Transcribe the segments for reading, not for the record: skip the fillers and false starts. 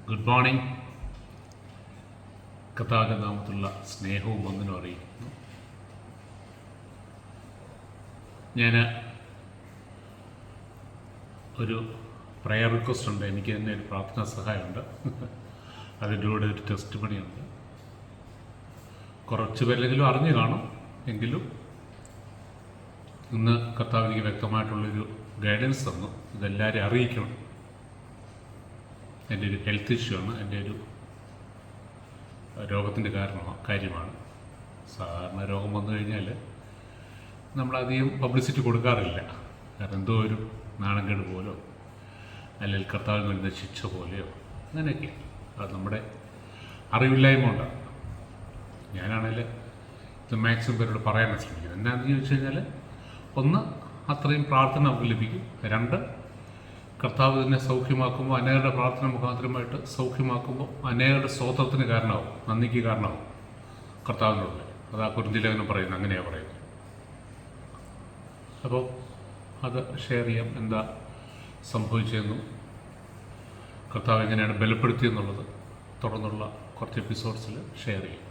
Good morning. കർത്താവിൻ്റെ നാമത്തിലുള്ള സ്നേഹവും വന്ദനവും അറിയിക്കുന്നു. ഞാൻ ഒരു പ്രയർ റിക്വസ്റ്റ് ഉണ്ട്. എനിക്ക് തന്നെ ഒരു പ്രാർത്ഥനാ സഹായമുണ്ട്. അതിൻ്റെ കൂടെ ഒരു ടെസ്റ്റ് പണിയുണ്ട്. കുറച്ച് പേരെങ്കിലും അറിഞ്ഞു കാണും. എങ്കിലും ഇന്ന് കർത്താവ് എനിക്ക് വ്യക്തമായിട്ടുള്ളൊരു ഗൈഡൻസ് തന്നു. ഇതെല്ലാവരെയും അറിയിക്കണം. എൻ്റെ ഒരു ഹെൽത്ത് ഇഷ്യൂ ആണ്. എൻ്റെ ഒരു രോഗത്തിൻ്റെ കാര്യമാണ്. സാധാരണ രോഗം വന്നു കഴിഞ്ഞാൽ നമ്മളധികം പബ്ലിസിറ്റി കൊടുക്കാറില്ല. കാരണം എന്തോ ഒരു നാണംകേട് പോലോ അല്ലെങ്കിൽ കർത്താവിന് വരുന്ന ശിക്ഷ പോലെയോ അങ്ങനെയൊക്കെ അത് നമ്മുടെ അറിവില്ലായ്മ കൊണ്ടാണ്. ഞാനാണെങ്കിൽ ഇത് മാക്സിമം പേരോട് പറയാൻ ശ്രമിക്കുന്നത്. എന്താണെന്ന് ചോദിച്ചു കഴിഞ്ഞാൽ, ഒന്ന്, അത്രയും പ്രാർത്ഥന നമുക്ക് ലഭിക്കും. രണ്ട്, കർത്താവ് തന്നെ സൗഖ്യമാക്കുമ്പോൾ, അനേകരുടെ പ്രാർത്ഥന മുഖാന്തരമായിട്ട് സൗഖ്യമാക്കുമ്പോൾ അനേകരുടെ സ്തോത്രത്തിന് കാരണമാവും, നന്ദിക്ക് കാരണമാവും കർത്താവിനോട്. അത് ആ കുരിന്തിലേഖനം പറയുന്നത്, അങ്ങനെയാണ് പറയുന്നത്. അപ്പോൾ അത് ഷെയർ ചെയ്യാം. എന്താ സംഭവിച്ചതെന്നും കർത്താവ് എങ്ങനെയാണ് ബലപ്പെടുത്തിയെന്നുള്ളത് തുടർന്നുള്ള കുറച്ച് എപ്പിസോഡ്സിൽ ഷെയർ ചെയ്യും.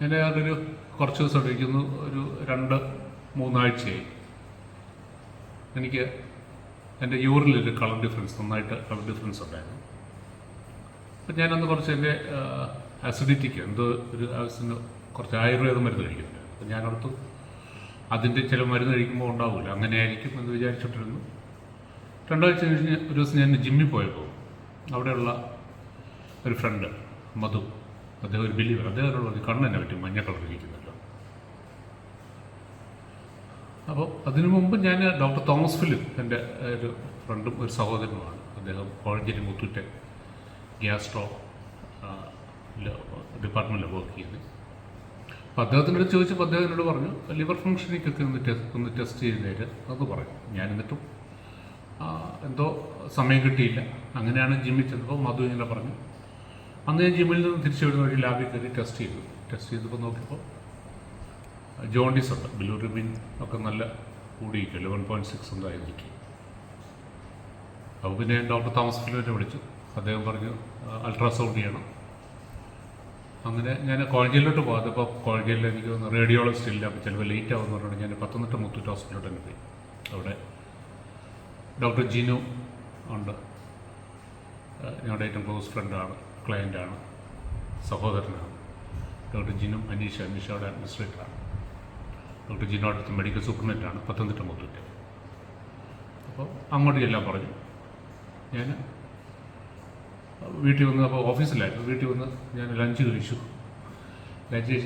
ഞാൻ അതൊരു കുറച്ച് ദിവസം ഇരിക്കുന്നു. ഒരു 2-3 ആഴ്ചയായി എനിക്ക് എൻ്റെ യൂറിലൊരു കളർ ഡിഫറൻസ്, നന്നായിട്ട് കളർ ഡിഫറൻസ് ഉണ്ടായിരുന്നു. അപ്പം ഞാനന്ന് കുറച്ച് എൻ്റെ അസിഡിറ്റിക്ക് എന്തോ ഒരു ആവശ്യത്തിന് കുറച്ച് ആയുർവേദ മരുന്ന് കഴിക്കുന്നുണ്ട്. അപ്പം ഞാനടുത്ത് അതിൻ്റെ ചില മരുന്ന് കഴിക്കുമ്പോൾ ഉണ്ടാവില്ല, അങ്ങനെ ആയിരിക്കും എന്ന് വിചാരിച്ചിട്ടിരുന്നു. 2 ആഴ്ച കഴിഞ്ഞ് ഒരു ദിവസം ഞാൻ ജിമ്മിൽ പോയപ്പോൾ അവിടെയുള്ള ഒരു ഫ്രണ്ട് മധു, അദ്ദേഹം ഒരു ബിലീവർ, അദ്ദേഹത്തിനുള്ള ഒരു കണ്ണെന്നെ പറ്റും മഞ്ഞ കളർ ഇരിക്കുന്നല്ലോ. അപ്പോൾ അതിനു മുമ്പ് ഞാൻ ഡോക്ടർ തോമസ് ഫിലിപ്പ്, എൻ്റെ ഒരു ഫ്രണ്ടും ഒരു സഹോദരനുമാണ്. അദ്ദേഹം കോഴഞ്ചേരി മുത്തൂറ്റ് ഗ്യാസ്ട്രോ ഡിപ്പാർട്ട്മെൻറ്റിൽ വർക്ക് ചെയ്യുന്നത്. അപ്പോൾ അദ്ദേഹത്തിനോട് ചോദിച്ചപ്പോൾ അദ്ദേഹം എന്നോട് പറഞ്ഞു, ലിവർ ഫങ്ഷനിക്കൊക്കെ ഒന്ന് ടെസ്റ്റ് ചെയ്തേര് എന്ന് പറഞ്ഞു. ഞാൻ എന്നിട്ടും എന്തോ സമയം കിട്ടിയില്ല. അങ്ങനെയാണ് ജിമ്മിൽ ചെന്നപ്പോൾ മധു ഇങ്ങനെ പറഞ്ഞു. അന്ന് ഞാൻ ജിമ്മിൽ നിന്ന് തിരിച്ചു വരുന്ന വഴി ലാബിൽ കയറി ടെസ്റ്റ് ചെയ്തപ്പോൾ നോക്കിയപ്പോൾ ജോണ്ടിസ് ഉണ്ട്. ബിലൂറിബിൻ ഒക്കെ നല്ല കൂടിയിരിക്കും, 11.6 എന്തായിരിക്കും. അപ്പോൾ പിന്നെ ഡോക്ടർ തോമസ് ഫിലിപ്പിനെ വിളിച്ചു. അദ്ദേഹം പറഞ്ഞു അൾട്രാസൗണ്ട് ചെയ്യണം. അങ്ങനെ ഞാൻ കോഴഞ്ചേരിയിലോട്ട് പോകാം. അതിപ്പോൾ കോഴഞ്ചേരിയിൽ എനിക്ക് റേഡിയോളജിസ്റ്റ് ഇല്ല, അപ്പോൾ ചിലപ്പോൾ ലേറ്റ് ആവുമെന്ന് പറഞ്ഞിട്ട് ഞാൻ പത്തനംതിട്ട മുത്തൂറ്റ് ഹോസ്പിറ്റലിലോട്ട് തന്നെ പോയി. അവിടെ ഡോക്ടർ ജിനു ഉണ്ട്. ഞങ്ങളുടെ ഏറ്റവും ക്ലോസ് ഫ്രണ്ടാണ്, ക്ലയൻ്റാണ്, സഹോദരനാണ്. ഡോക്ടർ ജിനും അനീഷയുടെ അഡ്മിനിസ്ട്രേറ്ററാണ്. ഡോക്ടർ ജിനോ അടുത്ത് മെഡിക്കൽ സൂപ്രണ്ടൻ്റാണ്, പത്തനംതിട്ട മുത്തൂറ്റ്. അപ്പോൾ അങ്ങോട്ട് ചെല്ലാൻ പറഞ്ഞു. ഞാൻ വീട്ടിൽ വന്ന്, അപ്പോൾ ഓഫീസിലായിരുന്നു, വീട്ടിൽ വന്ന് ഞാൻ ലഞ്ച് കഴിച്ചു.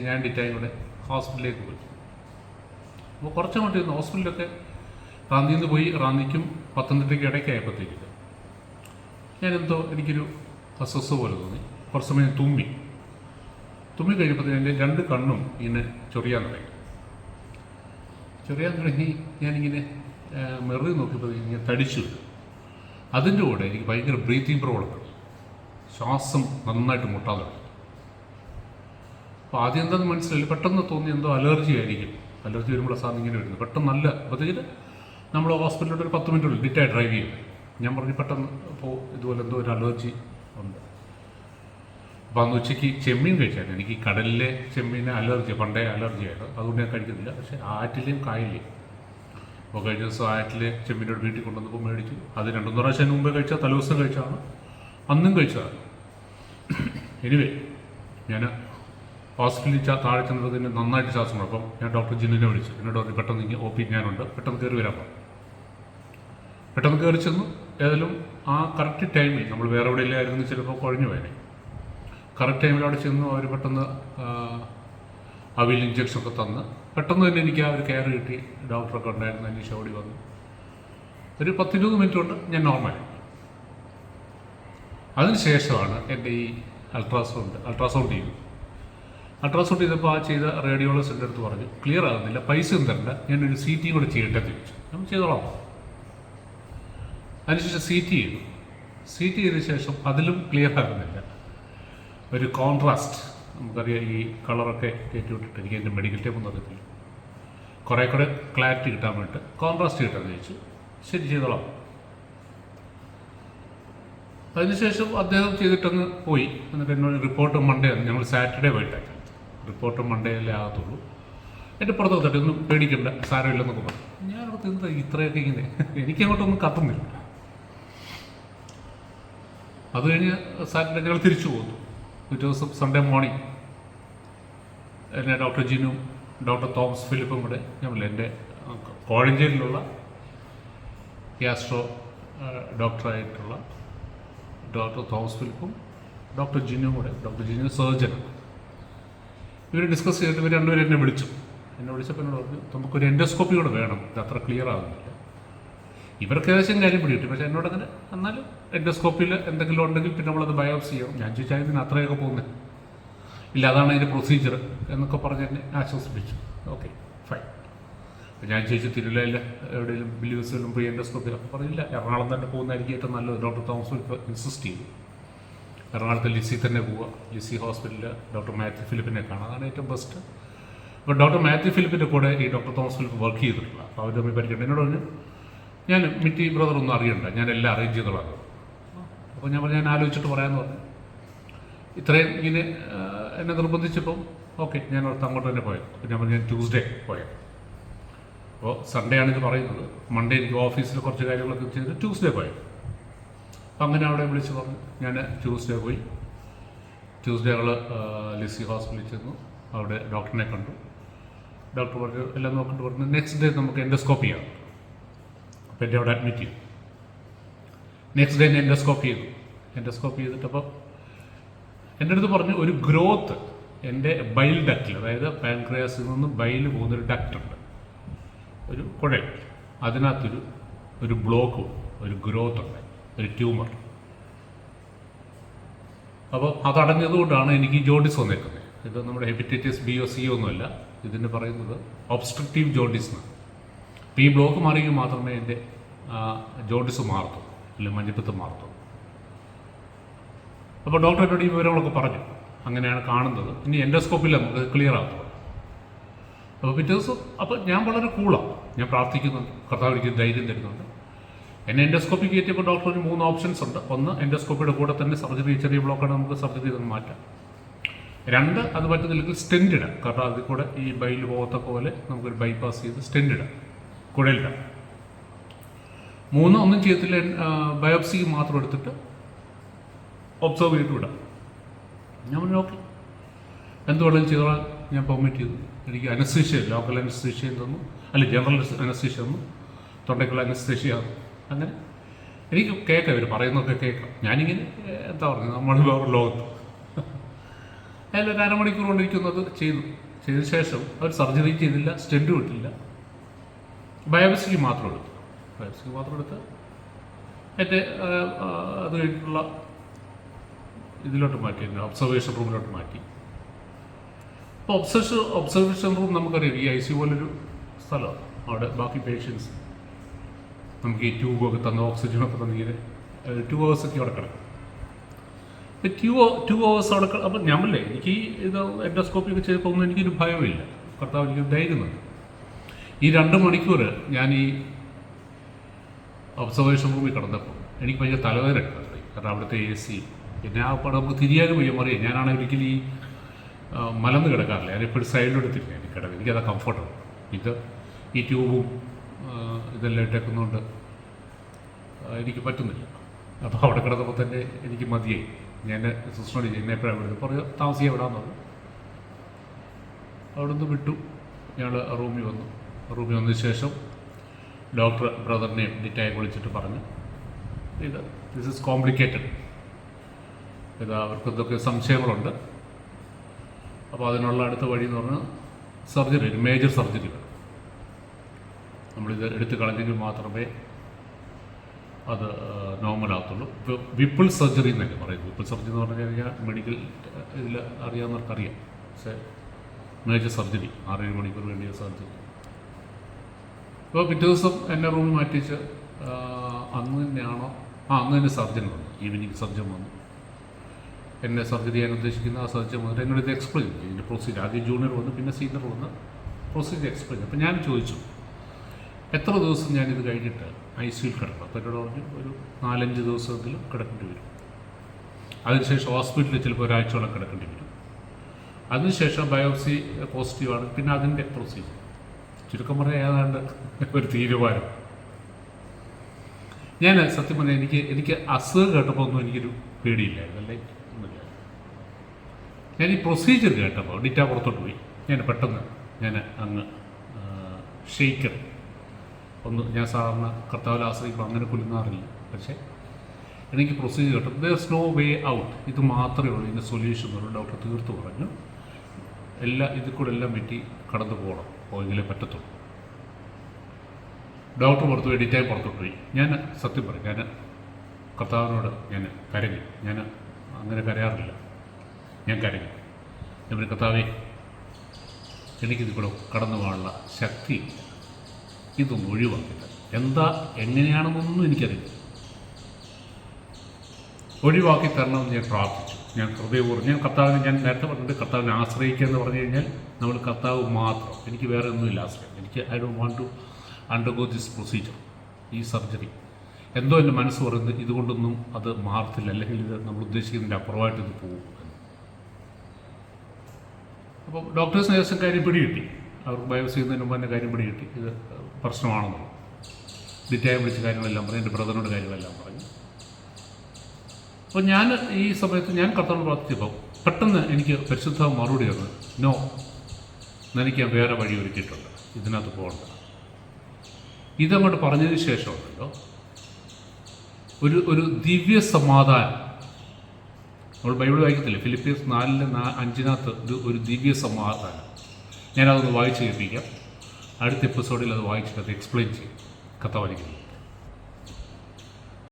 ഞാൻ ഡിറ്റായും കൂടെ ഹോസ്പിറ്റലിലേക്ക് പോയി. അപ്പോൾ കുറച്ചങ്ങോട്ട് ഇരുന്ന് ഹോസ്പിറ്റലിലൊക്കെ റാന്നിയിൽ നിന്ന് പോയി, റാന്നിക്കും പത്തനംതിട്ടയ്ക്ക് ഇടയ്ക്കായപ്പോഴത്തേക്ക് ഞാനെന്തോ എനിക്കൊരു അസ്വസ്ഥ പോലെ തോന്നി. കുറച്ച് സമയം തുമ്മി കഴിഞ്ഞപ്പോഴത്തേക്ക് എൻ്റെ 2 കണ്ണും ഇങ്ങനെ ചൊറിയാൻ തുടങ്ങി. ഞാനിങ്ങനെ മെറി നോക്കിയപ്പോൾ ഇങ്ങനെ തടിച്ചു. അതിൻ്റെ കൂടെ എനിക്ക് ഭയങ്കര ബ്രീത്തിങ് പ്രോബ്ലം, ശ്വാസം നന്നായിട്ട് മുട്ടാൻ തുടങ്ങി. അപ്പോൾ ആദ്യം എന്താണെന്ന് മനസ്സിലായില്ല. പെട്ടെന്ന് തോന്നി എന്തോ അലർജി ആയിരിക്കും. അലർജി വരുമ്പോൾ സാധനം ഇങ്ങനെ വരുന്നു പെട്ടെന്ന്. നല്ല അപ്പോഴത്തേക്ക് നമ്മൾ ഹോസ്പിറ്റലിലോട്ട് ഒരു 10 മിനിറ്റുള്ളിൽ ഡിറ്റായി ഡ്രൈവ് ചെയ്യും. ഞാൻ പറഞ്ഞു പെട്ടെന്ന് ഇപ്പോൾ ഇതുപോലെ എന്തോ ഒരു അലർജി ഉണ്ട്. അപ്പോൾ അന്ന് ഉച്ചയ്ക്ക് ചെമ്മീൻ കഴിച്ചായിരുന്നു. എനിക്ക് കടലിലെ ചെമ്മീന് അലർജി, പണ്ടേ അലർജിയായിരുന്നു. അതുകൊണ്ട് ഞാൻ കഴിക്കുന്നില്ല. പക്ഷേ ആറ്റിലെയും കായലിലെയും. അപ്പോൾ കഴിഞ്ഞ ദിവസം ആറ്റിലെ ചെമ്മീനോട് വീട്ടിൽ കൊണ്ടുവന്നപ്പോൾ മേടിച്ചു. അത് 2-3 പ്രാവശ്യം മുമ്പേ കഴിച്ചാൽ, തലേദിവസം കഴിച്ചാണ്, അന്നും കഴിച്ചതാണ്. എനിവേ ഞാൻ ഹോസ്പിറ്റലിൽ താഴെ ചെന്നതിന് നന്നായിട്ട് ശ്വാസം കൊടുക്കും. അപ്പം ഞാൻ ഡോക്ടർ ജിന്നിനെ വിളിച്ചു. എന്നോട് പറഞ്ഞു പെട്ടെന്ന് ഇങ്ങനെ OP ഞാനുണ്ട്, പെട്ടെന്ന് കയറി വരാൻ പറഞ്ഞു. പെട്ടെന്ന് കയറി ചെന്നു. ഏതായാലും ആ കറക്റ്റ് ടൈമിൽ, നമ്മൾ വേറെ എവിടെയില്ലായിരുന്നു ചിലപ്പോൾ കുഴഞ്ഞു പോയനെ, കറക്റ്റ് ടൈമിൽ അവിടെ ചെന്നു. അവർ പെട്ടെന്ന് അവിൽ ഇഞ്ചക്ഷനൊക്കെ തന്ന് പെട്ടെന്ന് തന്നെ എനിക്ക് ആ ഒരു കെയർ കിട്ടി. ഡോക്ടറൊക്കെ ഉണ്ടായിരുന്നു, അന്വേഷ ഓടി വന്നു. ഒരു 10-20 മിനിറ്റ് കൊണ്ട് ഞാൻ നോർമൽ. അതിനുശേഷമാണ് എൻ്റെ ഈ അൾട്രാസൗണ്ട് ചെയ്തു. അൾട്രാസൗണ്ട് ചെയ്തപ്പോൾ ആ ചെയ്ത റേഡിയോളജിസ്റ്റിൻ്റെ അടുത്ത് പറഞ്ഞു, ക്ലിയർ ആകുന്നില്ല, പൈസ ഒന്നും തരണ്ട, ഞാനൊരു CT കൂടെ ചെയ്യട്ടെ ചോദിച്ചു. നമ്മൾ ചെയ്തോളാം. അതിനുശേഷം CT ചെയ്ത ശേഷം അതിലും ക്ലിയർ ആകുന്നില്ല. ഒരു കോൺട്രാസ്റ്റ്, നമുക്കറിയാം ഈ കളറൊക്കെ കയറ്റി വിട്ടിട്ട്, എനിക്ക് എൻ്റെ മെഡിക്കൽ ടൈപ്പൊന്നും അറിയത്തില്ല, കുറേ കൂടെ ക്ലാരിറ്റി കിട്ടാൻ വേണ്ടിയിട്ട് കോൺട്രാസ്റ്റ് കിട്ടാമെന്ന് ചോദിച്ചു. ശരി, ചെയ്തോളാം. അതിനുശേഷം അദ്ദേഹം ചെയ്തിട്ടങ്ങ് പോയി. എന്നിട്ട് എന്നോട് റിപ്പോർട്ട് മൺഡേ ഞങ്ങൾ സാറ്റർഡേ പോയിട്ടാണ് റിപ്പോർട്ട് മൺഡേയിലേ ആകത്തുള്ളൂ. എൻ്റെ പുറത്ത് തട്ടി ഒന്നും പേടിക്കണ്ട, സാരമില്ലെന്നൊക്കെ പറഞ്ഞു. ഞാനവിടെ എന്താ ഇത്രയൊക്കെ ഇങ്ങനെ എനിക്കങ്ങോട്ടൊന്നും കത്തുന്നില്ല. അത് കഴിഞ്ഞ് സാറ്റർഡേ ഞങ്ങൾ തിരിച്ചു പോകുന്നു. പിറ്റേ ദിവസം സൺഡേ മോർണിംഗ് എന്നെ ഡോക്ടർ ജിനും ഡോക്ടർ തോമസ് ഫിലിപ്പും കൂടെ ഞങ്ങൾ എൻ്റെ കോഴഞ്ചേരിയിലുള്ള ഗ്യാസ്ട്രോ ഡോക്ടറായിട്ടുള്ള ഡോക്ടർ തോമസ് ഫിലിപ്പും ഡോക്ടർ ജിനും കൂടെ, ഡോക്ടർ ജിനു സർജനാണ്, ഇവർ ഡിസ്കസ് ചെയ്തിട്ട് ഇവർ രണ്ടുപേരും എന്നെ വിളിച്ചപ്പോൾ എന്നോട് പറഞ്ഞു നമുക്കൊരു എൻഡോസ്കോപ്പി കൂടെ വേണം, ഇത് അത്ര ക്ലിയർ ആകുന്നില്ല. ഇവർക്ക് ഏകദേശം കാര്യം പിടികിട്ടി, പക്ഷേ എന്നോട് അങ്ങനെ എന്നാലും എൻഡോസ്കോപ്പിയിൽ എന്തെങ്കിലും ഉണ്ടെങ്കിൽ പിന്നെ നമ്മളത് ബയോപ്സി ചെയ്യണം. ഞാൻ ചോദിച്ചാൽ ഇതിന് അത്രയൊക്കെ പോകുന്നത് ഇല്ല, അതാണ് അതിൻ്റെ പ്രൊസീജിയർ എന്നൊക്കെ പറഞ്ഞ് എന്നെ ആശ്വസിപ്പിച്ചു. Okay fine. ഞാൻ ചോദിച്ചു തിരുവല്ലയിൽ എവിടെയെങ്കിലും ബിലീവേഴ്സിലും പ്രീ എൻഡോസ്കോപ്പി അപ്പോൾ പറഞ്ഞില്ല, എറണാകുളം തന്നെ പോകുന്നതായിരിക്കും ഏറ്റവും നല്ലത്. ഡോക്ടർ തോമസ് ഫിലിപ്പ് ഇൻസിസ്റ്റ് ചെയ്തു എറണാകുളത്ത് ലിസി തന്നെ പോവുക, ലിസി ഹോസ്പിറ്റലിൽ ഡോക്ടർ മാത്യു ഫിലിപ്പിനെ കാണാം, അതാണ് ഏറ്റവും ബെസ്റ്റ്. അപ്പോൾ ഡോക്ടർ മാത്യു ഫിലിപ്പിൻ്റെ കൂടെ ഈ ഡോക്ടർ തോമസ് ഫിലിപ്പ് വർക്ക് ചെയ്തിട്ടില്ല. അപ്പോൾ അവർ തമ്മിൽ പരിചയം. എന്നോട് പറഞ്ഞു ഞാൻ മിറ്റി ബ്രദർ ഒന്നും അറിയണ്ട, ഞാൻ എല്ലാം അറേഞ്ച് ചെയ്തോളാം. അപ്പോൾ ഞാൻ ആലോചിച്ചിട്ട് പറയാമെന്ന് പറഞ്ഞു. ഇത്രയും ഇങ്ങനെ എന്നെ നിർബന്ധിച്ചപ്പോൾ ഓക്കെ ഞാൻ അങ്ങോട്ട് തന്നെ പോയത്. അപ്പോൾ ഞാൻ ട്യൂസ്ഡേ പോയത്. അപ്പോൾ സൺഡേ ആണ് ഇത് പറയുന്നത്, മൺഡേ എനിക്ക് ഓഫീസിൽ കുറച്ച് കാര്യങ്ങളൊക്കെ ചെയ്ത് ട്യൂസ്ഡേ പോയത്. അപ്പം അങ്ങനെ അവിടെ വിളിച്ച് പറഞ്ഞു. ഞാൻ ട്യൂസ്ഡേ പോയി. ട്യൂസ്ഡേ ഞങ്ങൾ ലിസി ഹോസ്പിറ്റലിൽ ചെന്നു, അവിടെ ഡോക്ടറിനെ കണ്ടു. ഡോക്ടർ പറഞ്ഞു എല്ലാം നോക്കിയിട്ട് പറഞ്ഞു നെക്സ്റ്റ് ഡേ നമുക്ക് എൻഡോസ്കോപ്പി ചെയ്യാം. അപ്പോൾ എൻ്റെ അവിടെ അഡ്മിറ്റ് ചെയ്തു. നെക്സ്റ്റ് ഡേ എൻഡോസ്കോപ്പി ചെയ്തു. എൻഡോസ്കോപ്പി ചെയ്തിട്ടപ്പോൾ എൻ്റെ അടുത്ത് പറഞ്ഞു ഒരു ഗ്രോത്ത് എൻ്റെ ബൈൽ ഡക്റ്റിൽ, അതായത് പാൻക്രിയാസിൽ നിന്ന് ബൈൽ പോകുന്നൊരു ഡക്റ്റുണ്ട്, ഒരു കുഴൽ, അതിനകത്തൊരു ബ്ലോക്കും ഒരു ഗ്രോത്ത് ഉണ്ട്, ഒരു ട്യൂമർ. അപ്പോൾ അതടഞ്ഞതുകൊണ്ടാണ് എനിക്ക് ജോണ്ടിസ് വന്നേക്കുന്നത്. ഇത് നമ്മുടെ ഹെപ്പറ്റൈറ്റിസ് ബി ഒ സി ഒന്നുമല്ല, ഇതിന് പറയുന്നത് ഒബ്സ്ട്രക്റ്റീവ് ജോണ്ടിസ് എന്നാണ്. അപ്പോൾ ഈ ബ്ലോക്ക് മാറിയെങ്കിൽ മാത്രമേ എൻ്റെ ജോണ്ടിസ് മാറത്തുള്ളൂ, അല്ലെങ്കിൽ മഞ്ഞപ്പിത്തം മാറത്തുള്ളൂ. അപ്പോൾ ഡോക്ടർ എന്നോട് ഈ വിവരങ്ങളൊക്കെ പറഞ്ഞു, അങ്ങനെയാണ് കാണുന്നത്, ഇനി എൻഡോസ്കോപ്പിൽ നമുക്ക് ക്ലിയർ ആകുന്നത്. അപ്പോൾ പിറ്റേ ദിവസം അപ്പോൾ ഞാൻ വളരെ കൂളാണ്, ഞാൻ പ്രാർത്ഥിക്കുന്നുണ്ട്, കർത്താവ് എനിക്ക് ധൈര്യം തരുന്നുണ്ട്. എന്നെ എൻഡോസ്കോപ്പി കയറ്റിയപ്പോൾ ഡോക്ടറിന് 3 ഓപ്ഷൻസ് ഉണ്ട്. ഒന്ന്, എൻഡോസ്കോപ്പിയുടെ കൂടെ തന്നെ സർജറി, ചെറിയ ബ്ലോക്കാണ്, നമുക്ക് സർജറി ചെയ്ത് മാറ്റാം. 2, അത് പറ്റുന്നില്ലെങ്കിൽ സ്റ്റെൻഡ് ഇടാം, കാരണം അതിൽ കൂടെ ഈ ബൈൽ പോകത്തൊക്കെ പോലെ നമുക്കൊരു ബൈപ്പാസ് ചെയ്ത് സ്റ്റെൻഡ് ഇടാം, കുഴലിടാം. 3, ഒന്നും ചെയ്യത്തില്ല, ബയോപ്സിക്ക് മാത്രം എടുത്തിട്ട് ഒബ്സർവ് ചെയ്തിട്ട് വിടാം. ഞാൻ പറഞ്ഞു ഓക്കെ, എന്ത് വേണമെങ്കിലും ചെയ്തോളാൻ ഞാൻ പെർമിറ്റ് ചെയ്തു. എനിക്ക് അനസ്തീഷ്യ, ലോക്കൽ അനസ്തീഷ്യ തന്നു, അല്ല ജനറൽ അനസ്തീഷ്യ തന്നു, തൊണ്ടയ്ക്കുള്ള അനസ്തീഷ്യ. അങ്ങനെ എനിക്ക് കേൾക്കാം, ഇവർ പറയുന്നതൊക്കെ കേൾക്കാം. ഞാനിങ്ങനെ എന്താ പറയുന്നത്, നമ്മൾ വേറെ ലോകത്ത്. അതിലൊരു അരമണിക്കൂർ കൊണ്ടിരിക്കുന്നത് ചെയ്ത ശേഷം അവർ സർജറി ചെയ്തില്ല, സ്റ്റെൻഡ് വിട്ടില്ല, ബയോപ്സിക്ക് മാത്രം എടുത്ത് എൻ്റെ അത് കഴിഞ്ഞിട്ടുള്ള ഇതിലോട്ട് മാറ്റി, എൻ്റെ ഒബ്സർവേഷൻ റൂമിലോട്ട് മാറ്റി. അപ്പോൾ ഒബ്സർവേഷൻ റൂം നമുക്കറിയാം, ഈ ICU പോലൊരു സ്ഥലമാണ്. അവിടെ ബാക്കി പേഷ്യൻസ് നമുക്ക് ഈ ട്യൂബൊക്കെ തന്ന് ഓക്സിജനൊക്കെ തന്നിങ്ങനെ 2 hours അവിടെ കിടക്കും. 2 hours അവിടെ അപ്പം ഞമ്മല്ലേ എനിക്ക് ഇത് എൻഡോസ്കോപ്പി ഒക്കെ ചെയ്തപ്പോൾ ഒന്നും എനിക്കൊരു ഭയമില്ല, കർത്താവ് എനിക്ക് ധൈര്യം തന്നു. ഈ 2 മണിക്കൂർ ഞാൻ ഈ ഒബ്സർവേഷൻ റൂമിൽ കിടന്നപ്പോൾ എനിക്ക് ഭയങ്കര തലവേദന എടുക്കുന്നത്, കാരണം അവിടുത്തെ AC, പിന്നെ ആ പടം നമുക്ക് തിരിയാനും വയ്യ മറിയാം. ഞാനാണെങ്കിൽ ഒരിക്കലും ഈ മലന്ന് കിടക്കാറില്ല, ഞാനെപ്പോഴും സൈഡിലെടുത്തില്ല എനിക്ക് കിടക്കുക, എനിക്കത് കംഫർട്ടബിൾ. ഇത് ഈ ട്യൂബും ഇതെല്ലാം ഇട്ടേക്കുന്നതുകൊണ്ട് എനിക്ക് പറ്റുന്നില്ല. അപ്പോൾ അവിടെ കിടന്നപ്പോൾ തന്നെ എനിക്ക് മതിയായി. ഞാൻ സിസ്റ്ററോട് എന്നെ എപ്പോഴാണ് വിടുന്നത്, പറയുക താമസിക്കാൻ വിടാമെന്ന് പറഞ്ഞു. അവിടെ നിന്ന് വിട്ടു. ഞങ്ങൾ റൂമിൽ വന്നതിന് ശേഷം ഡോക്ടർ ബ്രദറിനെയും ഡിറ്റായി വിളിച്ചിട്ട് പറഞ്ഞു ദിസ് ഈസ് കോംപ്ലിക്കേറ്റഡ്, ഇത് അവർക്ക് എന്തൊക്കെ സംശയങ്ങളുണ്ട്, അപ്പോൾ അതിനുള്ള അടുത്ത വഴി എന്ന് പറഞ്ഞാൽ സർജറി, ഒരു മേജർ സർജറി വേണം. നമ്മളിത് എടുത്ത് കളഞ്ഞെങ്കിൽ മാത്രമേ അത് നോർമലാകത്തുള്ളൂ. വിപ്പിൾ സർജറി എന്നൊക്കെ പറയും. വിപ്പിൾ സർജറി എന്ന് പറഞ്ഞു കഴിഞ്ഞാൽ മെഡിക്കൽ ഇതിൽ അറിയാവുന്നവർക്കറിയാം. പക്ഷേ മേജർ സർജറി 6-7 മണിക്കൂർ വേണ്ടിയ സർജറി. അപ്പോൾ പിറ്റേ ദിവസം എന്നെ റൂമിൽ മാറ്റിച്ച് അന്ന് തന്നെ സർജൻ വന്നു, ഈവനിങ് സർജൻ വന്നു. എന്നെ സർജറി ചെയ്യാൻ ഉദ്ദേശിക്കുന്ന ആ സർജൻ വന്നിട്ട് എന്നോട് ഇത് എക്സ്പ്ലെയിൻ ചെയ്തു, ഇതിൻ്റെ പ്രൊസീജിയർ. ആദ്യം ജൂനിയർ വന്ന് പിന്നെ സീനിയർ വന്ന് പ്രൊസീജിയർ എക്സ്പ്ലെയിൻ ചെയ്തു. അപ്പോൾ ഞാൻ ചോദിച്ചു എത്ര ദിവസം ഞാനിത് കഴിഞ്ഞിട്ട് ICUയിൽ കിടക്കും. അപ്പോൾ എന്നോട് പറഞ്ഞു ഒരു 4-5 ദിവസമെങ്കിലും കിടക്കേണ്ടി വരും. അതിനുശേഷം ഹോസ്പിറ്റലിൽ ചിലപ്പോൾ ഒരാഴ്ചയോളം കിടക്കേണ്ടി വരും. അതിനുശേഷം ബയോപ്സി പോസിറ്റീവാണ്, പിന്നെ അതിൻ്റെ പ്രൊസീജിയർ. ചുരുക്കം പറഞ്ഞാൽ ഏതാണ്ട് ഒരു തീരുമാനം. ഞാൻ സത്യം പറഞ്ഞാൽ എനിക്ക് അസുഖം കേട്ടപ്പോൾ ഒന്നും എനിക്കൊരു പേടിയില്ലായിരുന്നു, അല്ലേ ഒന്നുമില്ല. ഞാൻ ഈ പ്രൊസീജിയർ കേട്ടപ്പോൾ ഡിറ്റ പുറത്തോട്ട് പോയി. ഞാൻ പെട്ടെന്ന് അങ്ങ് ഷെയ്ക്കർ ഒന്ന്, ഞാൻ സാധാരണ കർത്താവിൽ ആശ്രയിക്കുമ്പോൾ അങ്ങനെ കുലുങ്ങാറില്ല. പക്ഷേ എനിക്ക് പ്രൊസീജിയർ കേട്ടു. ദെയർസ് നോ വേ ഔട്ട്, ഇത് മാത്രമേ ഉള്ളൂ ഇതിൻ്റെ സൊല്യൂഷൻ എന്ന് ഡോക്ടർ തീർത്ത് പറഞ്ഞു. ഇതിൽ കൂടെ എല്ലാം വെറ്റി കടന്നു പോകണം, പോയെങ്കിലേ പറ്റത്തുള്ളൂ. ഡോക്ടർ പുറത്തു പോയി, ഡിറ്റൈം പുറത്തോട്ട് പോയി. ഞാൻ സത്യം പറയും, ഞാൻ കർത്താവിനോട് ഞാൻ കരഞ്ഞു. ഞാൻ അങ്ങനെ കരയാറില്ല, ഞാൻ കരഞ്ഞു. ഞാൻ കർത്താവേ, എനിക്കിത് കൂടെ കടന്നു പോകാനുള്ള ശക്തിയില്ല, ഇതൊന്നും ഒഴിവാക്കില്ല. എങ്ങനെയാണെന്നൊന്നും എനിക്കറിയില്ല, ഒഴിവാക്കി തരണമെന്ന് ഞാൻ പ്രാർത്ഥിച്ചു. ഞാൻ ഹൃദയപൂർവ്വം ഞാൻ നേരത്തെ പറഞ്ഞിട്ട് കർത്താവിനെ ആശ്രയിക്കുക എന്ന് പറഞ്ഞു കഴിഞ്ഞാൽ നമ്മൾ കർത്താവ് മാത്രം, എനിക്ക് വേറെ ഒന്നുമില്ല ആശ്രയം. I don't want to undergo this procedure, ഈ സർജറി. എന്തോ എൻ്റെ മനസ്സ് പറയുന്നത് ഇതുകൊണ്ടൊന്നും അത് മാറത്തില്ല, അല്ലെങ്കിൽ ഇത് നമ്മൾ ഉദ്ദേശിക്കുന്നതിൻ്റെ അപ്പുറമായിട്ട് ഇത് പോകും. അപ്പോൾ ഡോക്ടേഴ്സിന് ഏകദേശം കാര്യം പിടികിട്ടി. അവർക്ക് ബയോപ്സി ചെയ്യുന്നതിന് മുമ്പ് തന്നെ കാര്യം പിടികിട്ടി, ഇത് പ്രശ്നമാണെന്നുള്ളത്. ഡിറ്റൈം വിളിച്ച കാര്യങ്ങളെല്ലാം പറഞ്ഞു, എൻ്റെ ബ്രദറിനോട് കാര്യങ്ങളെല്ലാം പറഞ്ഞു. അപ്പോൾ ഞാൻ ഈ സമയത്ത് ഞാൻ കർത്താവിനോട് പ്രാർത്ഥിച്ചപ്പോൾ പെട്ടെന്ന് എനിക്ക് പരിശുദ്ധ മറുപടി വന്നു, നോ, എനിക്ക് ഞാൻ വേറെ വഴി ഒരുക്കിയിട്ടുണ്ട്, ഇതിനകത്ത് പോകണ്ട. ഇതങ്ങോട്ട് പറഞ്ഞതിന് ശേഷമുണ്ടല്ലോ ഒരു ദിവ്യ സമാധാനം. നമ്മൾ ബൈബിൾ വായിക്കത്തില്ലേ, ഫിലിപ്പിയൻസ് 4:5 ഒരു ദിവ്യ സമാധാനം. ഞാനതൊന്ന് വായിച്ച് കേൾപ്പിക്കാം. അടുത്ത എപ്പിസോഡിൽ അത് വായിച്ചിട്ട് അത് എക്സ്പ്ലെയിൻ ചെയ്യും. കർത്താവ് അനുഗ്രഹിക്കട്ടെ.